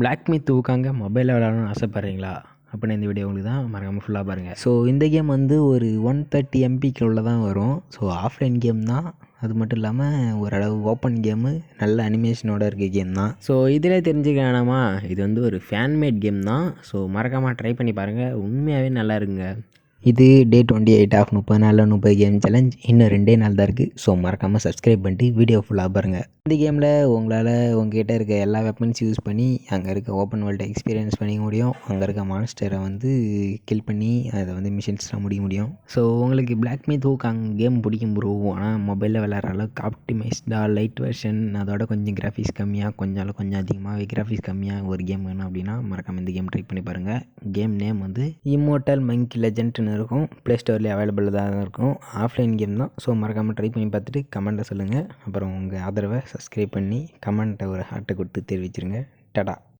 Black மீத் ஊக்காங்க மொபைலில் விளாடணும்னு ஆசைப்பட்றீங்களா? அப்படின்னா இந்த வீடியோ உங்களுக்கு தான், மறக்காமல் ஃபுல்லாக பாருங்கள். ஸோ இந்த கேம் வந்து ஒரு 130 எம்பிக்குள்ள தான் வரும். ஸோ ஆஃப்லைன் கேம் தான். அது மட்டும் இல்லாமல் ஓரளவு ஓப்பன் கேமு, நல்ல அனிமேஷனோட இருக்க கேம் தான். ஸோ இதிலே தெரிஞ்சுக்க வேணாமா, இது வந்து ஒரு ஃபேன்மேட் கேம் தான். ஸோ மறக்காமல் ட்ரை பண்ணி பாருங்கள், உண்மையாகவே நல்லா இருக்குங்க. இது டே 28 ஆஃப் 30 நாளில் 30 கேம் சேலஞ்ச். இன்னும் 2 நாள் தான் இருக்குது. ஸோ மறக்காமல் சப்ஸ்கிரைப் பண்ணிட்டு வீடியோ ஃபுல்லாக பாருங்கள். இந்த கேமில் உங்களால் உங்ககிட்ட இருக்க எல்லா வெப்பன்ஸ் யூஸ் பண்ணி அங்கே இருக்க ஓப்பன் வேர்ல்டை எக்ஸ்பீரியன்ஸ் பண்ணிக்க முடியும். அங்கே இருக்க மான்ஸ்டரை வந்து கில் பண்ணி அதை வந்து மிஷின்ஸ்லாம் முடிக்க முடியும். ஸோ உங்களுக்கு பிளாக் மீத் ஊக்காங் கேம் பிடிக்கும் ப்ரோ, ஆனால் மொபைலில் விளாட்ற அளவுக்கு ஆப்டிமைஸ்டாக லைட் வெர்ஷன், அதோட கொஞ்சம் கிராஃபிக்ஸ் கம்மியாக, கொஞ்சம் அதிகமாக கிராஃபிக்ஸ் கம்மியாக ஒரு கேம் வேணும் அப்படின்னா மறக்காமல் இந்த கேம் ட்ரை பண்ணி பாருங்கள். கேம் நேம் வந்து இம்மோர்டல் மங்கி லெஜெண்ட்னு இருக்கும். ப்ளே ஸ்டோர்லேயே அவைலபிள் தான் இருக்கும். ஆஃப்லைன் கேம் தான். ஸோ மறக்காமல் ட்ரை பண்ணி பார்த்துட்டு கமெண்ட்டில் சொல்லுங்கள். அப்புறம் உங்கள் ஆதரவை சப்ஸ்கிரைப் பண்ணி கமெண்ட்டை ஒரு ஹார்ட்டை கொடுத்து தெரிவிச்சிருங்க. டடா.